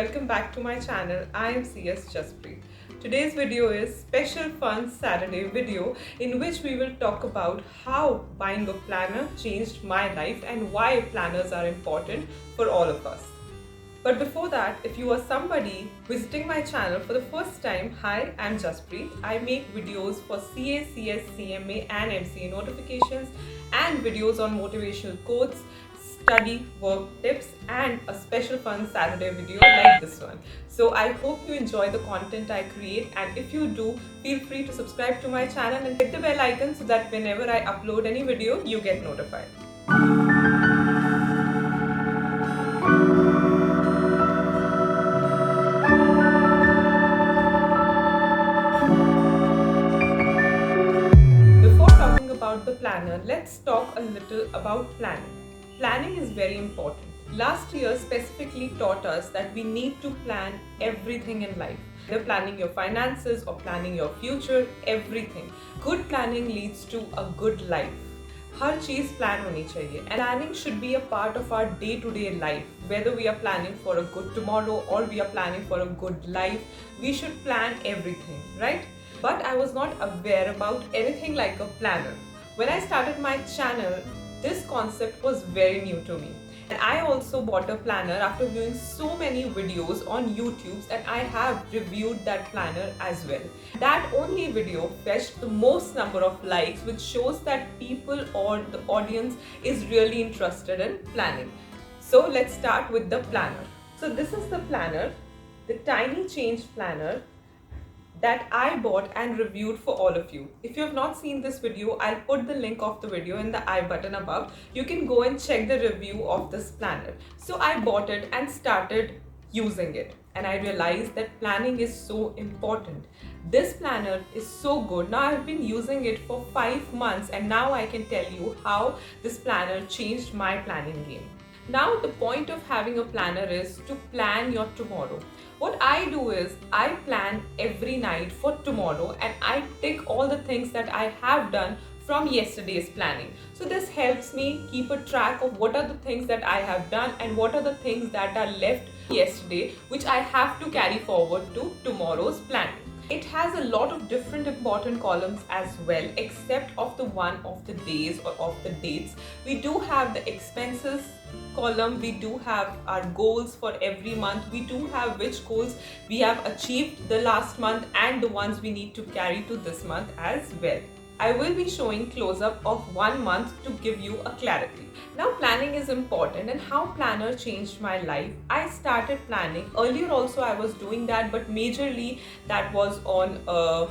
welcome back to my channel. I am CS Jaspreet. Today's video is special fun Saturday video in which we will talk about how buying a planner changed my life and why planners are important for all of us. But before that, if you are somebody visiting my channel for the first time, hi, I'm Jaspreet. I make videos for CA, CS, CMA and MCA notifications and videos on motivational quotes, study, work tips and a special fun Saturday video like this one. So I hope you enjoy the content I create, and if you do, feel free to subscribe to my channel and hit the bell icon so that whenever I upload any video, you get notified. Before talking about the planner, let's talk a little about planning. Planning is very important. Last year specifically taught us that we need to plan everything in life. Either planning your finances or planning your future, everything. Good planning leads to a good life. हर चीज plan होनी चाहिए and planning should be a part of our day-to-day life. Whether we are planning for a good tomorrow or we are planning for a good life, we should plan everything, right? But I was not aware about anything like a planner. When I started my channel, this concept was very new to me. And I also bought a planner after viewing so many videos on YouTube, and I have reviewed that planner as well. That only video fetched the most number of likes, which shows that people or the audience is really interested in planning. So let's start with the planner. So this is the planner, the Tiny Change planner that I bought and reviewed for all of you. If you have not seen this video, I'll put the link of the video in the I button above. You can go and check the review of this planner. So I bought it and started using it, and I realized that planning is so important. This planner is so good. Now I've been using it for 5 months, and now I can tell you how this planner changed my planning game. Now the point of having a planner is to plan your tomorrow. What I do is I plan every night for tomorrow, and I tick all the things that I have done from yesterday's planning. So this helps me keep a track of what are the things that I have done and what are the things that are left yesterday which I have to carry forward to tomorrow's planning. It has a lot of different important columns as well, except of the one of the days or of the dates. We do have the expenses column, we do have our goals for every month, we do have which goals we have achieved the last month and the ones we need to carry to this month as well. I will be showing close-up of 1 month to give you a clarity. Now planning is important, and how planner changed my life. I started planning. Earlier also I was doing that, but majorly that was on a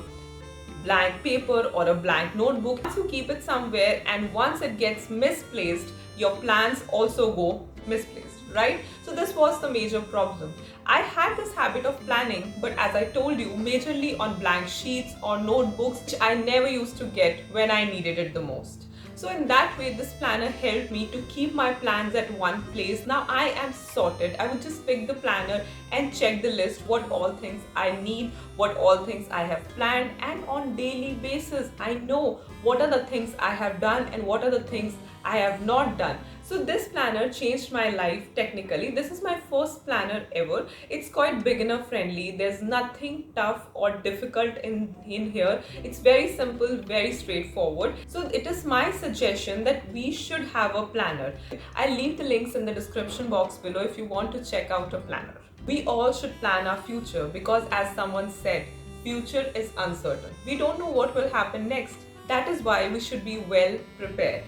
blank paper or a blank notebook. Once you keep it somewhere and once it gets misplaced, your plans also go misplaced, right? So this was the major problem. I had this habit of planning, but as I told you, majorly on blank sheets or notebooks, which I never used to get when I needed it the most. So in that way, this planner helped me to keep my plans at one place. Now I am sorted. I would just pick the planner and check the list, what all things I need, what all things I have planned, and on daily basis, I know what are the things I have done and what are the things I have not done. So this planner changed my life technically. This is my first planner ever. It's quite beginner friendly. There's nothing tough or difficult in here. It's very simple, very straightforward. So it is my suggestion that we should have a planner. I'll leave the links in the description box below if you want to check out a planner. We all should plan our future because, as someone said, future is uncertain. We don't know what will happen next. That is why we should be well prepared.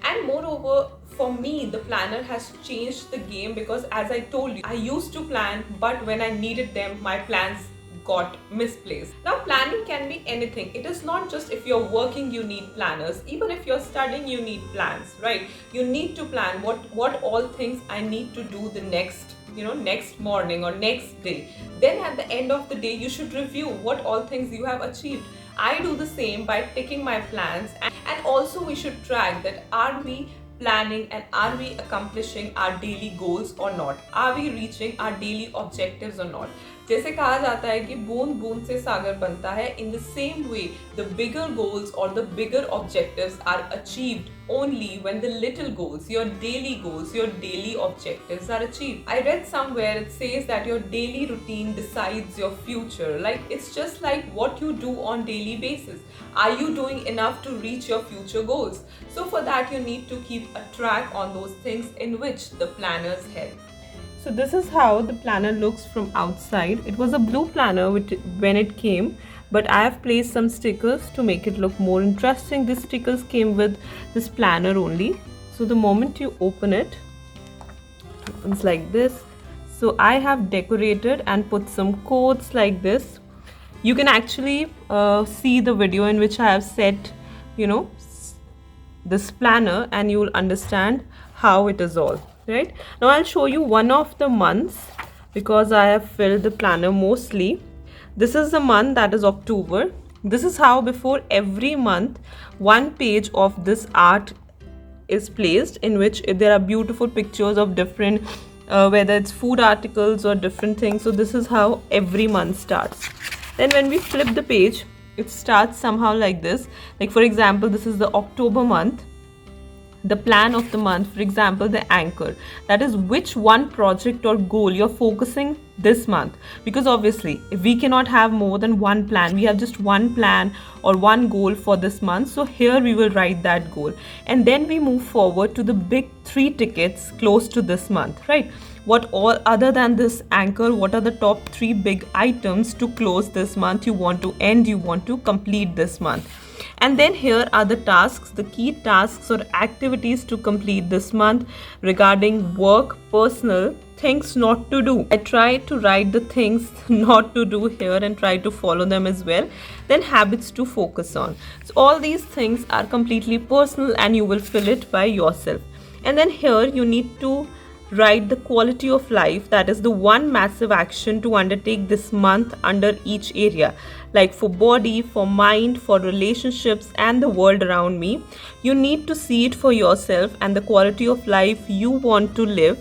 And moreover, for me, the planner has changed the game because, as I told you, I used to plan, but when I needed them, my plans got misplaced. Now planning can be anything. It is not just if you're working you need planners. Even if you're studying you need plans, right? You need to plan what all things I need to do the next morning or next day. Then at the end of the day, you should review what all things you have achieved. I do the same by ticking my plans, and also we should track that are we planning and are we accomplishing our daily goals or not? Are we reaching our daily objectives or not? जैसे कहा जाता है कि बूंद बूंद से सागर बनता है, in the same way the bigger goals और the bigger objectives are achieved only when the little goals, your daily objectives are achieved. I read somewhere it says that your daily routine decides your future. Like, it's just like what you do on daily basis. Are you doing enough to reach your future goals? So for that you need to keep a track on those things in which the planners help. So this is how the planner looks from outside. It was a blue planner when it came, but I have placed some stickers to make it look more interesting. These stickers came with this planner only. So the moment you open it, it opens like this. So I have decorated and put some quotes like this. You can actually see the video in which I have set, this planner, and you will understand how it is all. Right now I'll show you one of the months because I have filled the planner mostly. This is the month that is October. This is how before every month one page of this art is placed, in which there are beautiful pictures of different whether it's food articles or different things. So this is how every month starts. Then when we flip the page, it starts somehow like this. Like, for example, this is the October month. The plan of the month, for example, the anchor, that is which one project or goal you're focusing this month, because obviously if we cannot have more than one plan, we have just one plan or one goal for this month. So here we will write that goal, and then we move forward to the big 3 tickets close to this month, right? What all other than this anchor, what are the top 3 big items to close this month, you want to end, you want to complete this month. And then here are the tasks, the key tasks or activities to complete this month regarding work, personal, things not to do. I try to write the things not to do here and try to follow them as well. Then habits to focus on. So all these things are completely personal and you will fill it by yourself. And then here you need to write the quality of life, that is the one massive action to undertake this month under each area, like for body, for mind, for relationships and the world around me. You need to see it for yourself and the quality of life you want to live.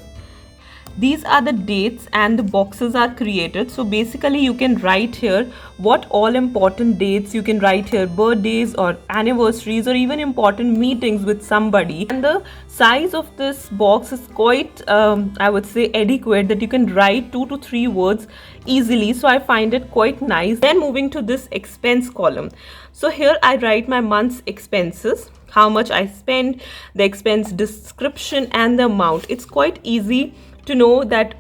These are the dates and the boxes are created. So basically you can write here what all important dates you can write here, birthdays or anniversaries or even important meetings with somebody. And the size of this box is quite I would say adequate, that you can write 2 to 3 words easily. So I find it quite nice. Then moving to this expense column. So here I write my month's expenses, how much I spend, the expense description and the amount. It's quite easy to know that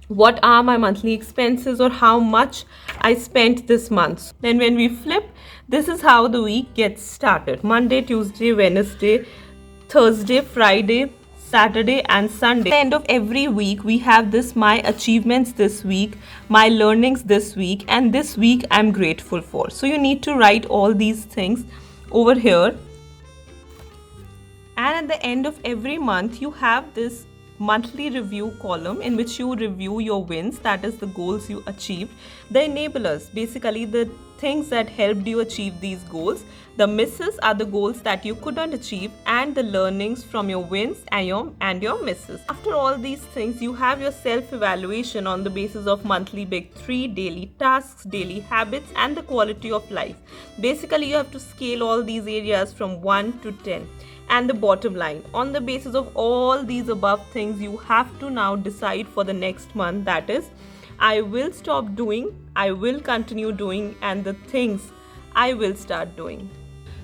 what are my monthly expenses or how much I spent this month. Then when we flip, this is how the week gets started. Monday, Tuesday, Wednesday, Thursday, Friday, Saturday and Sunday. At the end of every week we have this my achievements this week, my learnings this week, and this week I'm grateful for. So you need to write all these things over here. And at the end of every month you have this monthly review column in which you review your wins, that is the goals you achieved, the enablers, basically the things that helped you achieve these goals, the misses are the goals that you couldn't achieve, and the learnings from your wins and your misses. After all these things, you have your self-evaluation on the basis of monthly big 3, daily tasks, daily habits and the quality of life. Basically you have to scale all these areas from 1 to 10. And the bottom line, on the basis of all these above things, you have to now decide for the next month, that is, I will stop doing, I will continue doing, and the things I will start doing.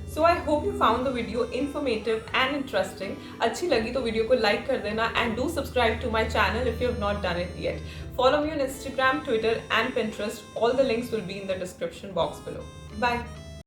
So I hope you found the video informative and interesting. अच्छी लगी तो video को like कर देना and do subscribe to my channel if you have not done it yet. Follow me on Instagram, Twitter and Pinterest. All the links will be in the description box below. Bye.